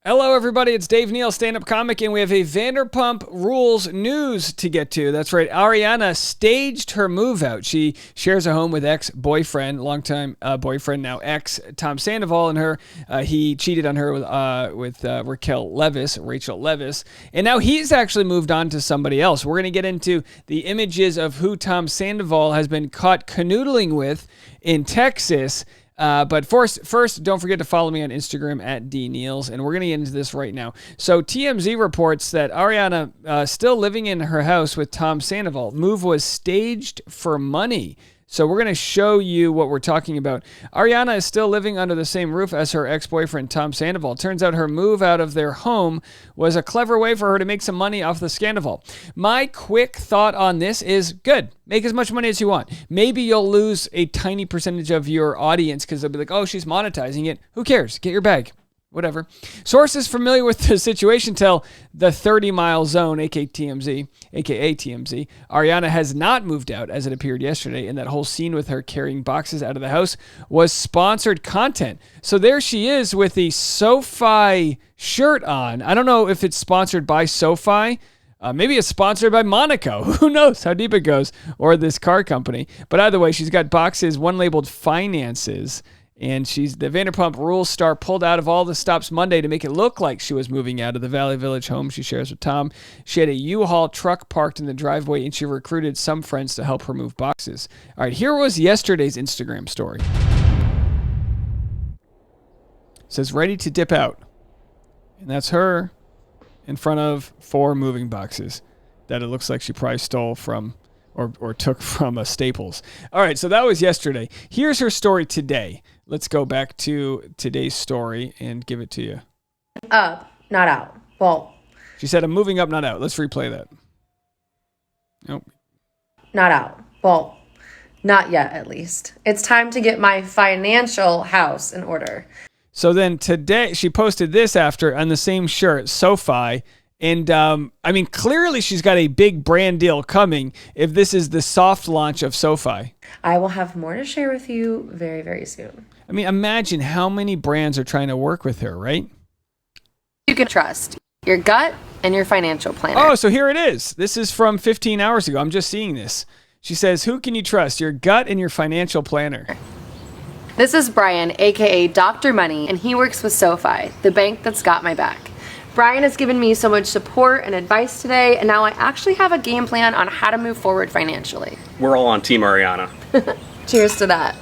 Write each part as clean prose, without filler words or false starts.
Hello, everybody. It's Dave Neal, stand-up comic, and we have a Vanderpump Rules news to get to. That's right. Ariana staged her move out. She shares a home with ex-boyfriend, longtime boyfriend, now ex, Tom Sandoval, and her. He cheated on her with Rachel Leviss, and now he's actually moved on to somebody else. We're going to get into the images of who Tom Sandoval has been caught canoodling with in Texas. But first, don't forget to follow me on Instagram at DNeals, and we're going to get into this right now. So TMZ reports that Ariana still living in her house with Tom Sandoval. Move was staged for money. So we're going to show you what we're talking about. Ariana is still living under the same roof as her ex-boyfriend, Tom Sandoval. Turns out her move out of their home was a clever way for her to make some money off the Sandoval. My quick thought on this is good. Make as much money as you want. Maybe you'll lose a tiny percentage of your audience because they'll be like, oh, she's monetizing it. Who cares? Get your bag. Whatever. Sources familiar with the situation tell the 30 Mile Zone, aka TMZ, Ariana has not moved out as it appeared yesterday, and that whole scene with her carrying boxes out of the house was sponsored content. So there she is with the SoFi shirt on. I don't know if it's sponsored by SoFi. Maybe it's sponsored by Monaco. Who knows how deep it goes, or this car company. But either way, she's got boxes, one labeled finances. And she's the Vanderpump Rules star pulled out of all the stops Monday to make it look like she was moving out of the Valley Village home she shares with Tom. She had a U-Haul truck parked in the driveway, and she recruited some friends to help her move boxes. All right, here was yesterday's Instagram story. It says, ready to dip out. And that's her in front of 4 moving boxes that it looks like she probably stole from or took from a Staples. All right, so that was yesterday. Here's her story today. Let's go back to today's story and give it to you. Up, not out. Well, she said, I'm moving up, not out. Let's replay that. Nope. Not out. Well, not yet, at least. It's time to get my financial house in order. So then today, she posted this after on the same shirt, SoFi. And, I mean, clearly she's got a big brand deal coming if this is the soft launch of SoFi. I will have more to share with you very, very soon. I mean, imagine how many brands are trying to work with her, right? You can trust your gut and your financial planner. Oh, so here it is. This is from 15 hours ago. I'm just seeing this. She says, who can you trust? Your gut and your financial planner. This is Brian, a.k.a. Dr. Money, and he works with SoFi, the bank that's got my back. Brian has given me so much support and advice today, and now I actually have a game plan on how to move forward financially. We're all on Team Ariana. Cheers to that.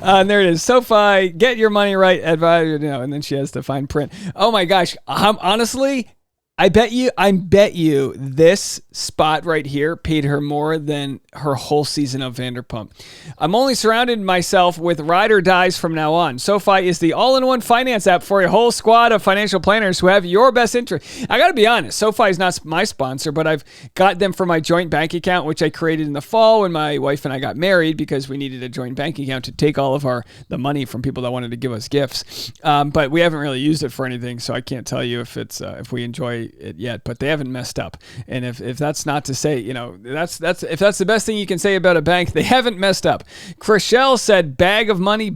And there it is. SoFi, get your money right, advise, and then she has the fine print. Oh my gosh. Honestly, I bet you this spot right here paid her more than her whole season of Vanderpump. I'm only surrounded myself with ride or dies from now on. SoFi is the all-in-one finance app for a whole squad of financial planners who have your best interest. I got to be honest, SoFi is not my sponsor, but I've got them for my joint bank account, which I created in the fall when my wife and I got married because we needed a joint bank account to take all of the money from people that wanted to give us gifts. But we haven't really used it for anything, so I can't tell you if we enjoy it yet, but they haven't messed up. And if that's not to say, that's if that's the best thing you can say about a bank, they haven't messed up. Chriselle said, bag of money,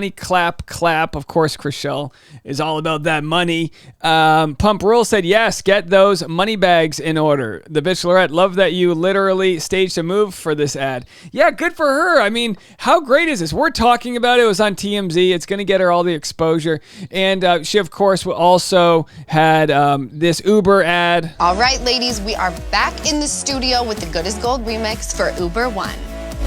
clap, clap. Of course, Chriselle is all about that money. Pump Rule said, yes, get those money bags in order. The Bachelorette, love that you literally staged a move for this ad. Yeah, good for her. I mean, how great is this? We're talking about it. It was on TMZ. It's going to get her all the exposure. And she, of course, also had this Uber ad. All right, ladies, we are back in the studio with the Good as Gold remix for Uber One.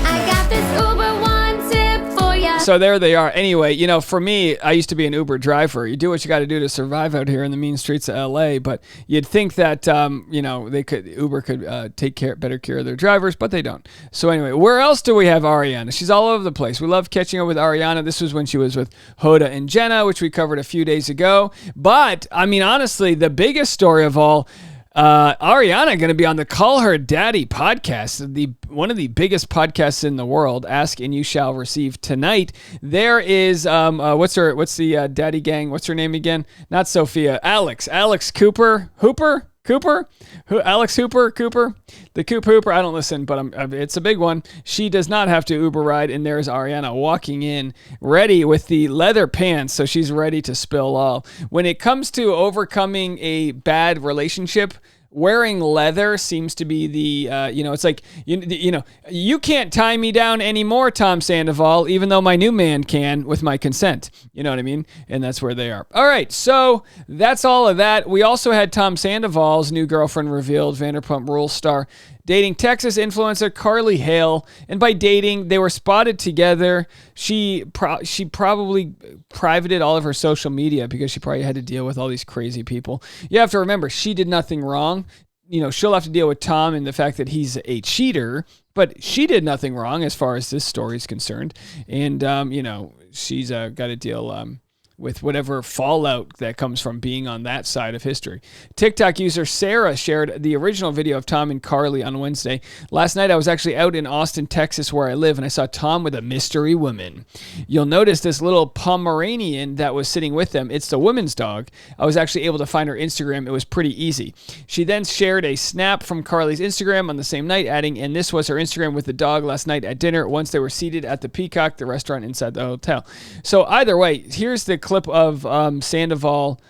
I got this Uber One tip for ya. So there they are. Anyway, for me, I used to be an Uber driver. You do what you got to do to survive out here in the mean streets of LA, but you'd think that, Uber could take better care of their drivers, but they don't. So anyway, where else do we have Ariana? She's all over the place. We love catching up with Ariana. This was when she was with Hoda and Jenna, which we covered a few days ago. But, I mean, honestly, the biggest story of all, Ariana going to be on the Call Her Daddy podcast, one of the biggest podcasts in the world. Ask and you shall receive tonight. There is what's the daddy gang? What's her name again? Not Sophia. Alex Hooper. Cooper? Alex Cooper? The Coop Hooper. I don't listen, but it's a big one. She does not have to Uber ride, and there's Ariana walking in ready with the leather pants, so she's ready to spill all. When it comes to overcoming a bad relationship, wearing leather seems to be the, it's like, you can't tie me down anymore, Tom Sandoval, even though my new man can with my consent. You know what I mean? And that's where they are. All right, so that's all of that. We also had Tom Sandoval's new girlfriend revealed, Vanderpump Rules star, dating Texas influencer Carly Hale. And by dating, they were spotted together. She probably privated all of her social media because she probably had to deal with all these crazy people. You have to remember, she did nothing wrong. She'll have to deal with Tom and the fact that he's a cheater, but she did nothing wrong as far as this story is concerned. And, she's got to deal with whatever fallout that comes from being on that side of history. TikTok user Sarah shared the original video of Tom and Carly on Wednesday. Last night, I was actually out in Austin, Texas, where I live, and I saw Tom with a mystery woman. You'll notice this little Pomeranian that was sitting with them. It's the woman's dog. I was actually able to find her Instagram. It was pretty easy. She then shared a snap from Carly's Instagram on the same night, adding, and this was her Instagram with the dog last night at dinner once they were seated at the Peacock, the restaurant inside the hotel. So either way, here's the clip of Sandoval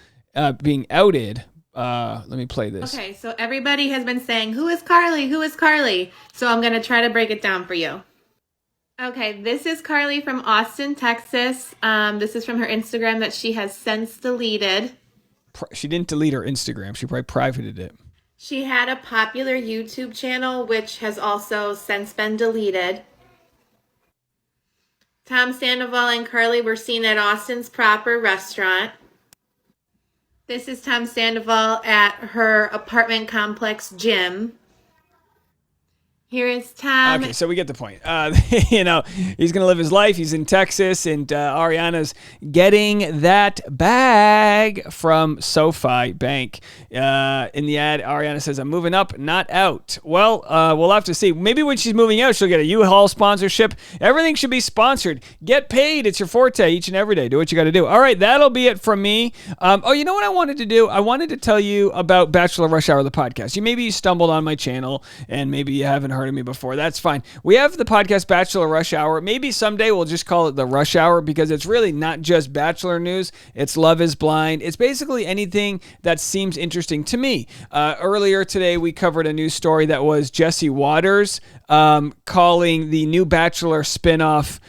being outed. Let me play this. Okay, so everybody has been saying, who is Carly? Who is Carly? So I'm going to try to break it down for you. Okay, this is Carly from Austin, Texas. This is from her Instagram that she has since deleted. She didn't delete her Instagram. She probably privated it. She had a popular YouTube channel, which has also since been deleted. Tom Sandoval and Carly were seen at Austin's proper restaurant. This is Tom Sandoval at her apartment complex gym. Here is Tom. Okay, so we get the point. He's going to live his life. He's in Texas, and Ariana's getting that bag from SoFi Bank. In the ad, Ariana says, I'm moving up, not out. Well, we'll have to see. Maybe when she's moving out, she'll get a U-Haul sponsorship. Everything should be sponsored. Get paid. It's your forte each and every day. Do what you got to do. All right, that'll be it from me. You know what I wanted to do? I wanted to tell you about Bachelor Rush Hour, the podcast. Maybe you stumbled on my channel, and maybe you haven't heard of me before. That's fine. We have the podcast Bachelor Rush Hour. Maybe someday we'll just call it the Rush Hour because it's really not just Bachelor news. It's Love is Blind. It's basically anything that seems interesting to me. Earlier today, we covered a news story that was Jesse Waters calling the new Bachelor spinoff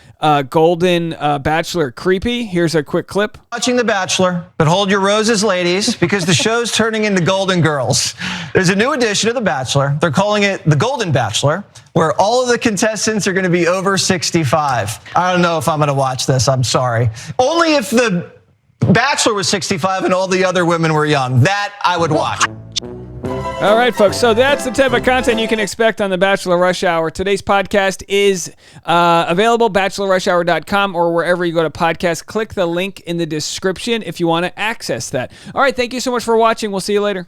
Golden Bachelor creepy. Here's a quick clip. Watching The Bachelor, but hold your roses, ladies, because the show's turning into Golden Girls. There's a new edition of The Bachelor. They're calling it The Golden Bachelor, where all of the contestants are going to be over 65. I don't know if I'm going to watch this. I'm sorry. Only if the Bachelor was 65 and all the other women were young. That I would watch. All right, folks. So that's the type of content you can expect on the Bachelor Rush Hour. Today's podcast is available, bachelorrushhour.com, or wherever you go to podcast. Click the link in the description if you want to access that. All right. Thank you so much for watching. We'll see you later.